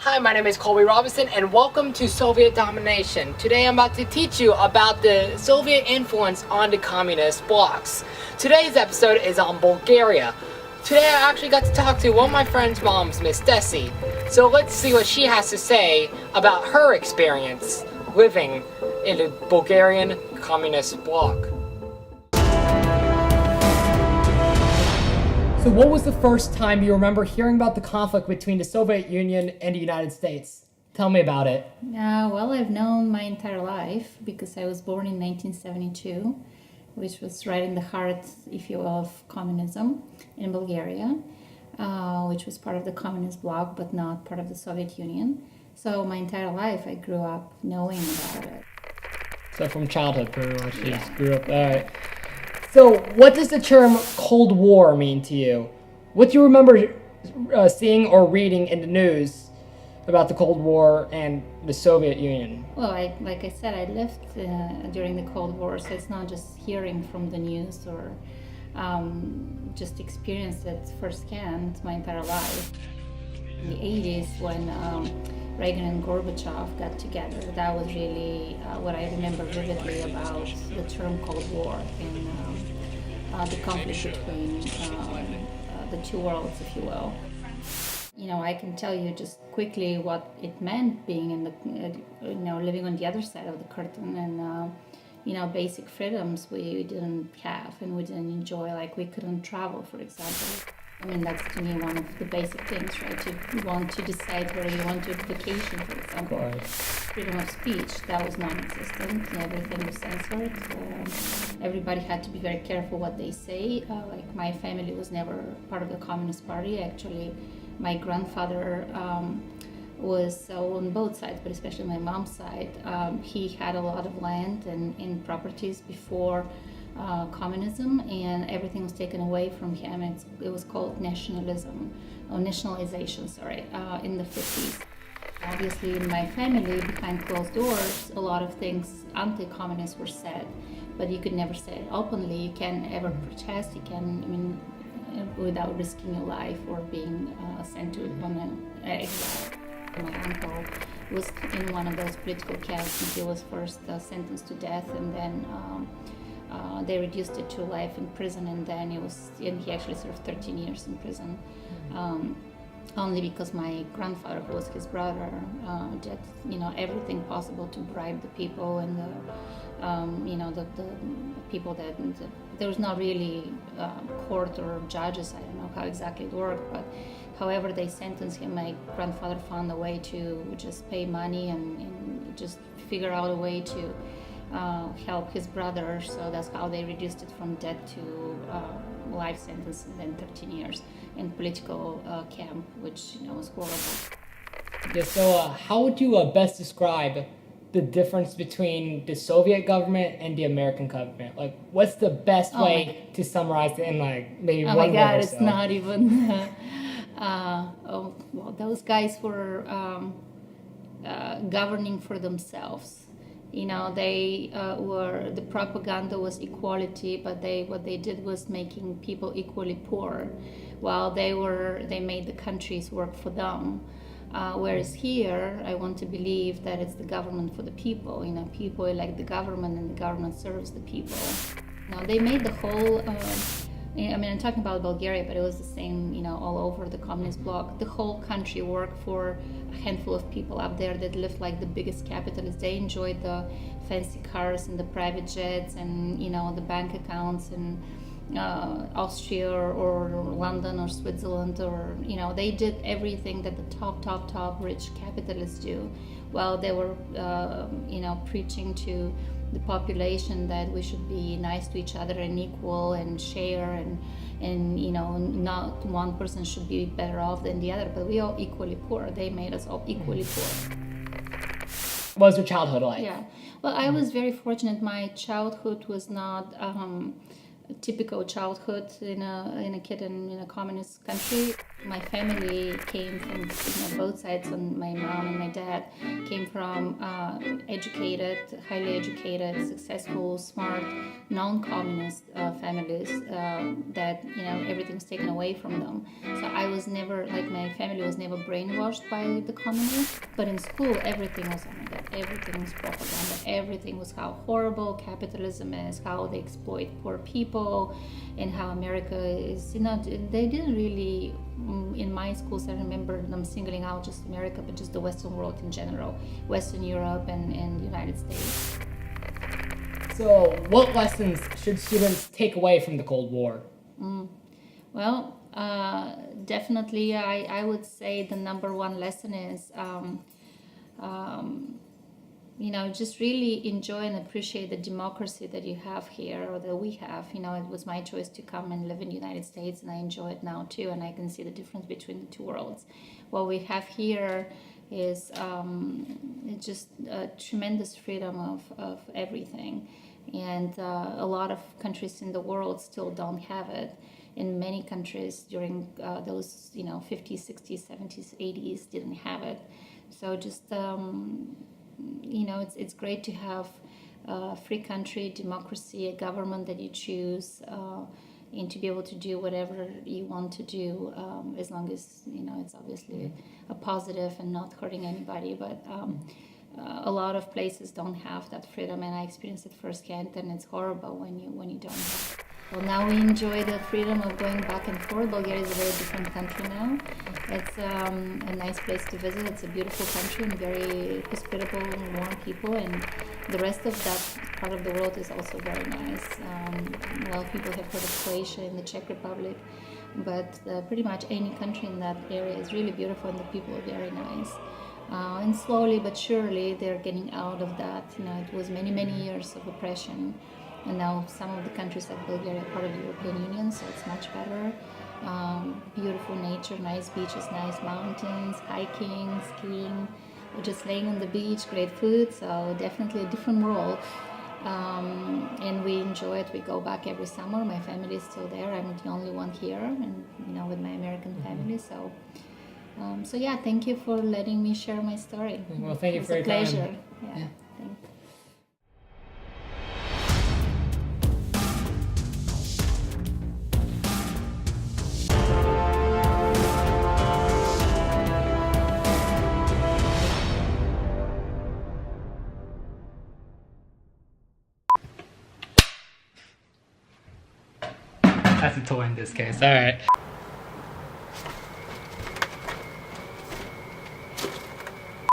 Hi, my name is Colby Robinson and welcome to Soviet Domination. Today I'm about to teach you about the Soviet influence on the communist blocs. Today's episode is on Bulgaria. Today I actually got to talk to one of my friend's moms, Miss Desi. So let's see what she has to say about her experience living in the Bulgarian communist bloc. So what was the first time you remember hearing about the conflict between the Soviet Union and the United States? Tell me about it. Well, I've known my entire life because I was born in 1972, which was right in the heart, if you will, of communism in Bulgaria, which was part of the communist bloc but not part of the Soviet Union. So my entire life I grew up knowing about it. So from childhood, pretty much, you just grew up. All right. So what does the term Cold War mean to you? What do you remember seeing or reading in the news about the Cold War and the Soviet Union? Well, like I said, I lived during the Cold War, so it's not just hearing from the news or just experienced it firsthand my entire life. In the 80s, when Reagan and Gorbachev got together, that was really what I remember vividly about the term Cold War and the conflict between the two worlds, if you will. You know, I can tell you just quickly what it meant being in the, living on the other side of the curtain and, basic freedoms we didn't have and we didn't enjoy, like we couldn't travel, for example. I mean, that's to me one of the basic things, right? To want to decide where you want to vacation, for example. Freedom of speech, that was non-existent. Everything was censored. Everybody had to be very careful what they say. Like my family was never part of the Communist Party. Actually, my grandfather was on both sides, but especially my mom's side. He had a lot of land and properties before communism, and everything was taken away from him. It was called nationalization, in the 50s. Obviously, in my family, behind closed doors, a lot of things anti-communist were said, but you could never say it openly. You can't ever protest. You can, without risking your life or being sent to an exile. My uncle was in one of those political camps, and he was first sentenced to death, and then they reduced it to life in prison, and then he actually served 13 years in prison, only because my grandfather, who was his brother, did everything possible to bribe the people and the people that there was not really court or judges. I don't know how exactly it worked, but however they sentenced him, my grandfather found a way to just pay money and just figure out a way to help his brother, so that's how they reduced it from death to life sentence and then 13 years in political camp, which was horrible. Yeah, so how would you best describe the difference between the Soviet government and the American government? Like, what's the best way to summarize it in maybe one word? Oh my God, it's not even. Those guys were governing for themselves. The propaganda was equality, but what they did was making people equally poor, while they made the countries work for them. Whereas here, I want to believe that it's the government for the people. People elect the government, and the government serves the people. Now they made the whole. I'm talking about Bulgaria, but it was the same, all over the communist bloc. The whole country worked for a handful of people up there that lived like the biggest capitalists. They enjoyed the fancy cars and the private jets and, the bank accounts in Austria or London or Switzerland or, they did everything that the top rich capitalists do, while they were, preaching to the population that we should be nice to each other and equal and share and not one person should be better off than the other, but we all equally poor. They made us all equally poor. What was your childhood like? Yeah, well, I was very fortunate. My childhood was not a typical childhood in a kid in a communist country. My family came from both sides, and my mom and my dad came from educated, highly educated, successful, smart, non-communist families that everything's taken away from them. So I was never like my family was never brainwashed by the communists. But in school, everything was, oh my God, everything was propaganda. Everything was how horrible capitalism is, how they exploit poor people, and how America is. They didn't really. In my schools, I remember them singling out just America, but just the Western world in general, Western Europe and the United States. So, what lessons should students take away from the Cold War? Well, definitely, I would say the number one lesson is, just really enjoy and appreciate the democracy that you have here, or that we have. It was my choice to come and live in the United States, and I enjoy it now too, and I can see the difference between the two worlds. What we have here is just a tremendous freedom of everything, and a lot of countries in the world still don't have it. In many countries during those 50s, 60s, 70s, 80s didn't have it. So just it's great to have a free country, democracy, a government that you choose, and to be able to do whatever you want to do, as long as it's obviously a positive and not hurting anybody. But a lot of places don't have that freedom, and I experienced it firsthand, and it's horrible when you don't have. Well, now we enjoy the freedom of going back and forth. Bulgaria is a very different country now. It's a nice place to visit. It's a beautiful country and very hospitable and warm people. And the rest of that part of the world is also very nice. A lot of people have heard of Croatia and the Czech Republic, but pretty much any country in that area is really beautiful, and the people are very nice. And slowly but surely they're getting out of that. It was many, many years of oppression. And now some of the countries like Bulgaria are part of the European Union, so it's much better. Beautiful nature, nice beaches, nice mountains, hiking, skiing, or just laying on the beach, great food, so definitely a different world. And we enjoy it. We go back every summer. My family is still there. I'm the only one here, and with my American family. So yeah, thank you for letting me share my story. Well, thank you for your time. It's a pleasure. Yeah. Thank you. That's a toy in this case. All right.